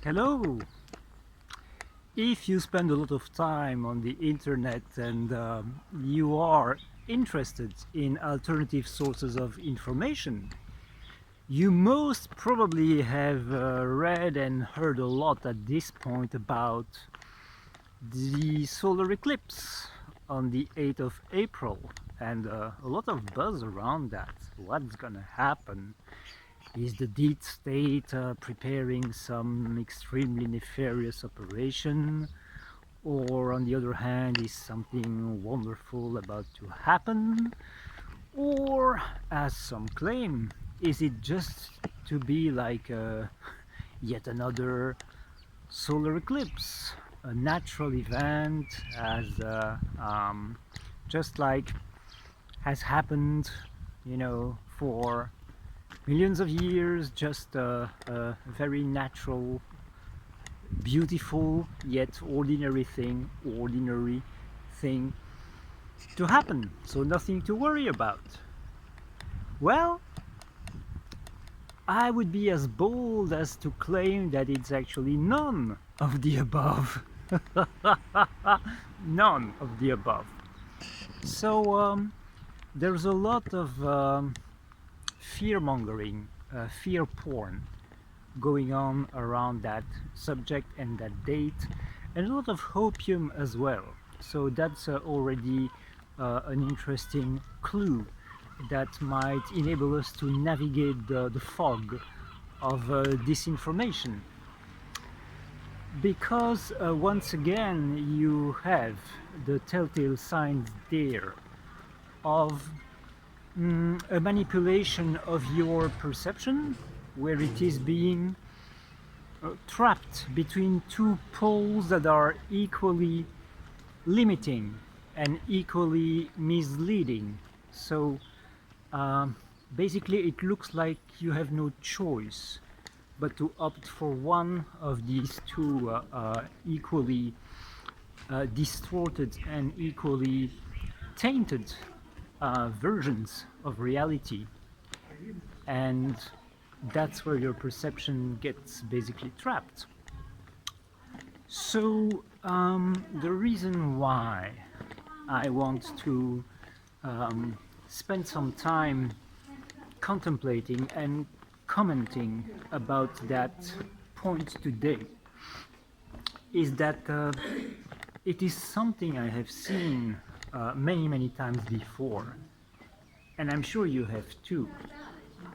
Hello! If you spend a lot of time on the internet and you are interested in alternative sources of information, you most probably have read and heard a lot at this point about the solar eclipse on the 8th of April and a lot of buzz around that. What's gonna happen? Is the deep state preparing some extremely nefarious operation? Or on the other hand, is something wonderful about to happen? Or, as some claim, is it just to be like yet another solar eclipse? A natural event as just like has happened, for millions of years, just a very natural, beautiful yet ordinary thing to happen, so nothing to worry about. Well, I would be as bold as to claim that it's actually none of the above. None of the above. So there's a lot of fear mongering, fear porn going on around that subject and that date, and a lot of hopium as well. So that's already an interesting clue that might enable us to navigate the fog of disinformation. Because once again, you have the telltale signs there of a manipulation of your perception, where it is being trapped between two poles that are equally limiting and equally misleading. So basically it looks like you have no choice but to opt for one of these two equally distorted and equally tainted versions of reality, and that's where your perception gets basically trapped. So the reason why I want to spend some time contemplating and commenting about that point today is that it is something I have seen many times before, and I'm sure you have too.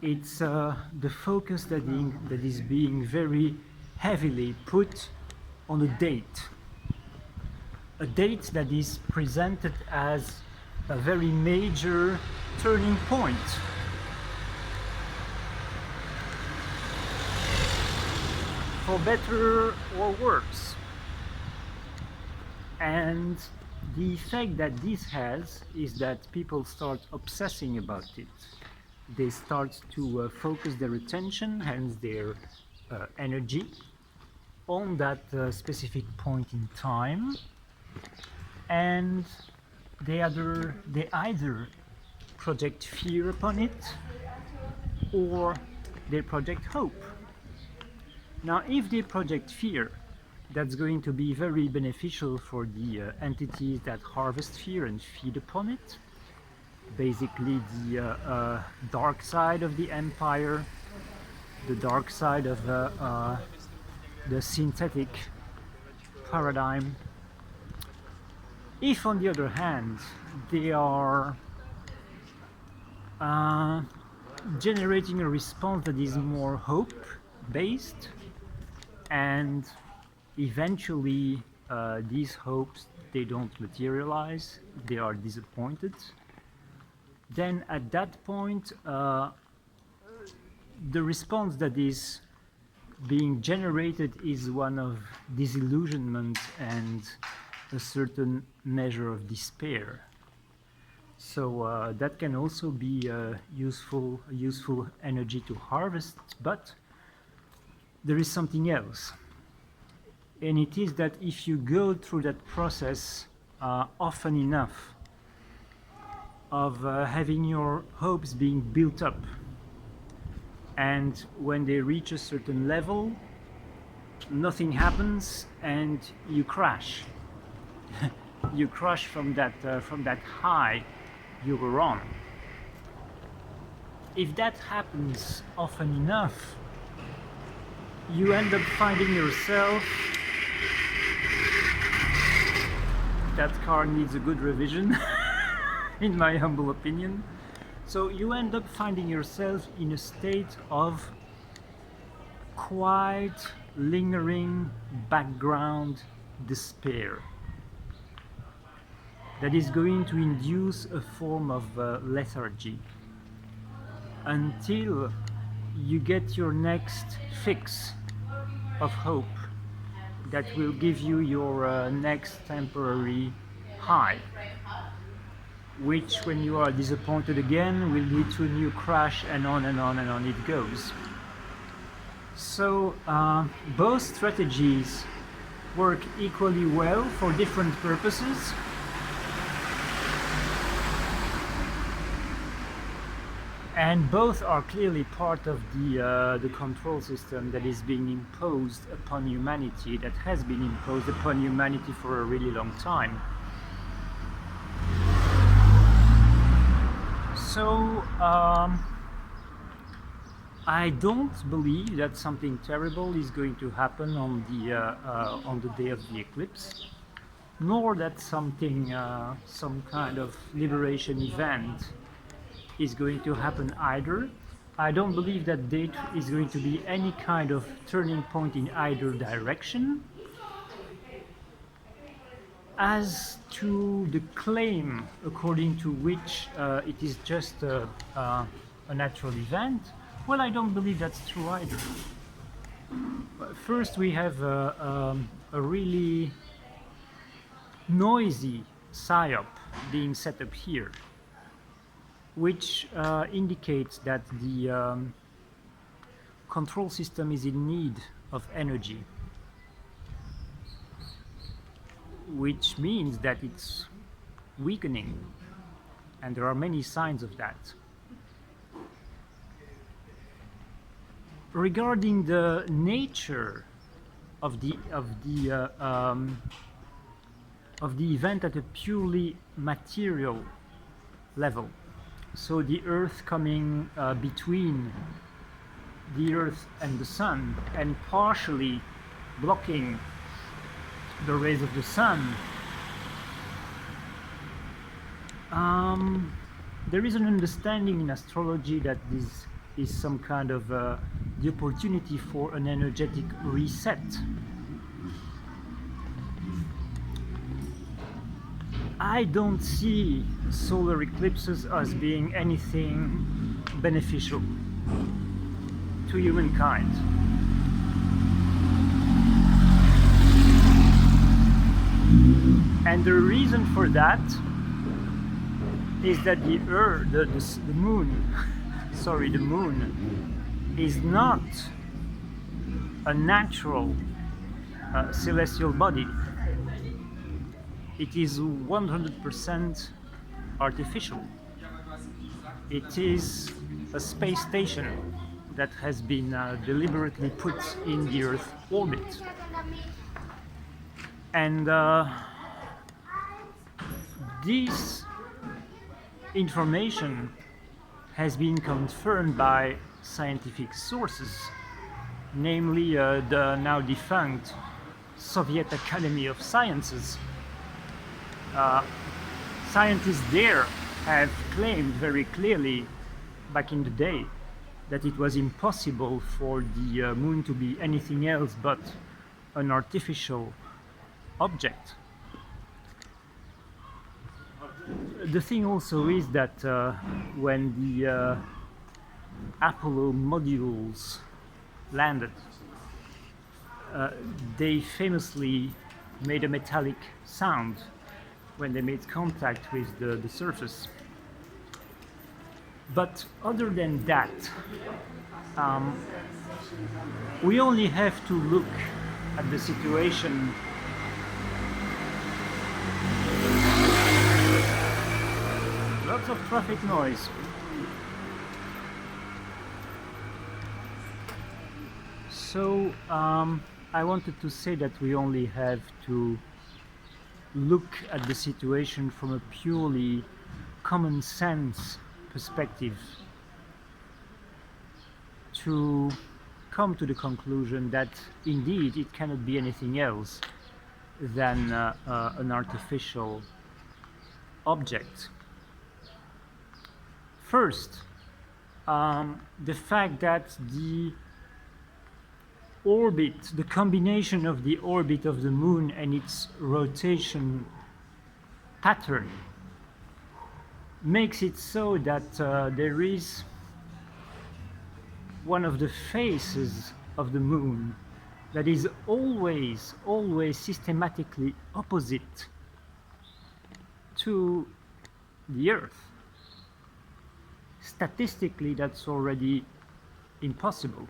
It's the focus that is being very heavily put on a date that is presented as a very major turning point. For better or worse. And the effect that this has is that people start obsessing about it. They start to focus their attention, hence their energy, on that specific point in time, and they either project fear upon it or they project hope. Now, if they project fear, that's going to be very beneficial for the entities that harvest fear and feed upon it. Basically, the dark side of the empire, the dark side of the synthetic paradigm. If, on the other hand, they are generating a response that is more hope-based, and eventually these hopes, they don't materialize, they are disappointed, then at that point the response that is being generated is one of disillusionment and a certain measure of despair. So that can also be a useful energy to harvest, but there is something else. And it is that if you go through that process often enough of having your hopes being built up, and when they reach a certain level, nothing happens and you crash. You crash from that high you were on. If that happens often enough, you end up finding yourself. That car needs a good revision, in my humble opinion. So you end up finding yourself in a state of quite lingering background despair that is going to induce a form of lethargy until you get your next fix of hope that will give you your next temporary high, which, when you are disappointed again, will lead to a new crash, and on and on and on it goes. So both strategies work equally well for different purposes. And both are clearly part of the control system that is being imposed upon humanity, that has been imposed upon humanity for a really long time. So I don't believe that something terrible is going to happen on the day of the eclipse, nor that something, some kind of liberation event is going to happen either. I don't believe that date is going to be any kind of turning point in either direction. As to the claim according to which it is just a natural event, well, I don't believe that's true either. First, we have a really noisy psyop being set up here, which indicates that the control system is in need of energy, which means that it's weakening, and there are many signs of that. Regarding the nature of the event at a purely material level, so the Earth coming between the Earth and the Sun and partially blocking the rays of the Sun, there is an understanding in astrology that this is some kind of the opportunity for an energetic reset. I don't see solar eclipses as being anything beneficial to humankind. And the reason for that is that the moon, sorry, the moon is not a natural celestial body. It is 100% artificial. It is a space station that has been deliberately put in the Earth orbit. And this information has been confirmed by scientific sources, namely the now defunct Soviet Academy of Sciences. Scientists there have claimed very clearly back in the day that it was impossible for the moon to be anything else but an artificial object. The thing also is that when the Apollo modules landed, they famously made a metallic sound when they made contact with the surface. But other than that, we only have to look at the situation lots of traffic noise. So I wanted to say that we only have to look at the situation from a purely common sense perspective to come to the conclusion that indeed it cannot be anything else than an artificial object. First, the fact that the orbit, the combination of the orbit of the moon and its rotation pattern makes it so that there is one of the faces of the moon that is always systematically opposite to the Earth. Statistically, that's already impossible.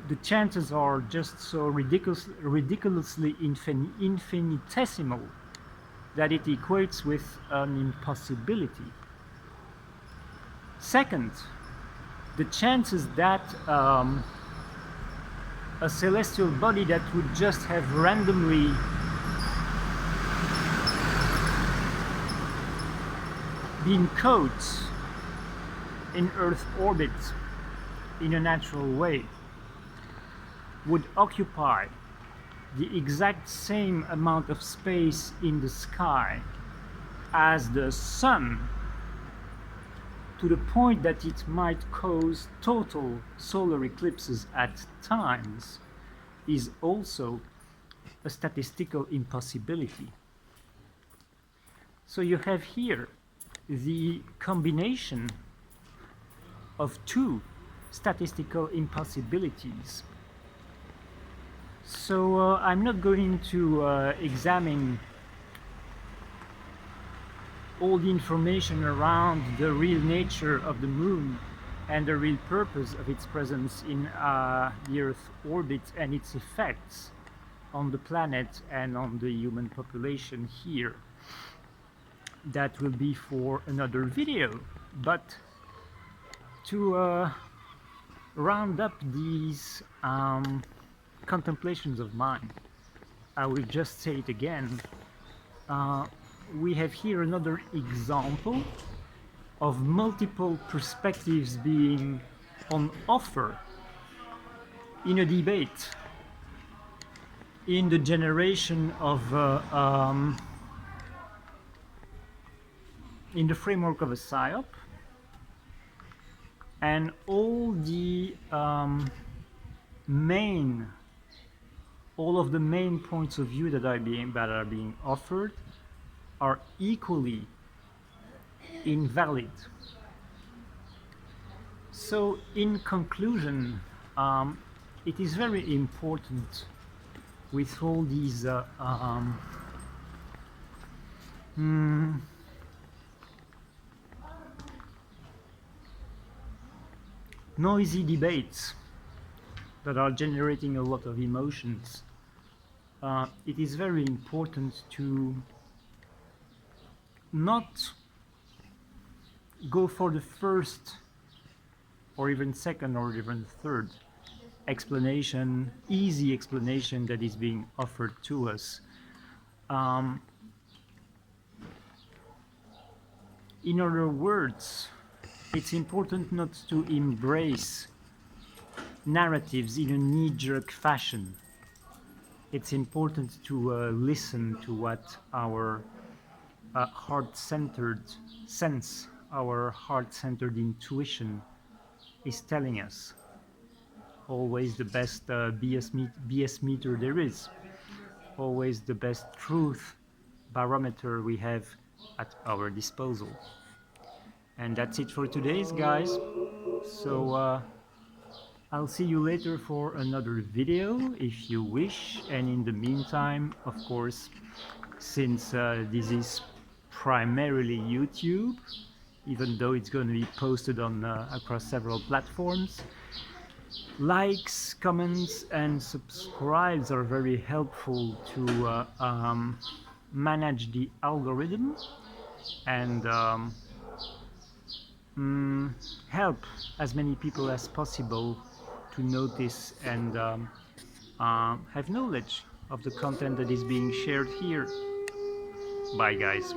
The chances are just so ridiculously infinitesimal that it equates with an impossibility. Second, the chances that a celestial body that would just have randomly been caught in Earth orbit in a natural way would occupy the exact same amount of space in the sky as the Sun, to the point that it might cause total solar eclipses at times, is also a statistical impossibility. So you have here the combination of two statistical impossibilities. So I'm not going to examine all the information around the real nature of the moon and the real purpose of its presence in the Earth orbit and its effects on the planet and on the human population here. That will be for another video. But to round up these contemplations of mine, I will just say it again. We have here another example of multiple perspectives being on offer in a debate, in the generation of in the framework of a psyop, and all the all of the main points of view that are being offered are equally invalid. So in conclusion, it is very important with all these noisy debates that are generating a lot of emotions. It is very important to not go for the first or even second or even third explanation, easy explanation that is being offered to us. In other words, it's important not to embrace narratives in a knee-jerk fashion. It's important to listen to what our heart-centered sense, our heart-centered intuition is telling us. Always the best BS meter there is. Always the best truth barometer we have at our disposal. And that's it for today's, guys. So I'll see you later for another video if you wish. And in the meantime, of course, since this is primarily YouTube, even though it's going to be posted on across several platforms, likes, comments and subscribes are very helpful to manage the algorithm and help as many people as possible to notice and have knowledge of the content that is being shared here. Bye, guys.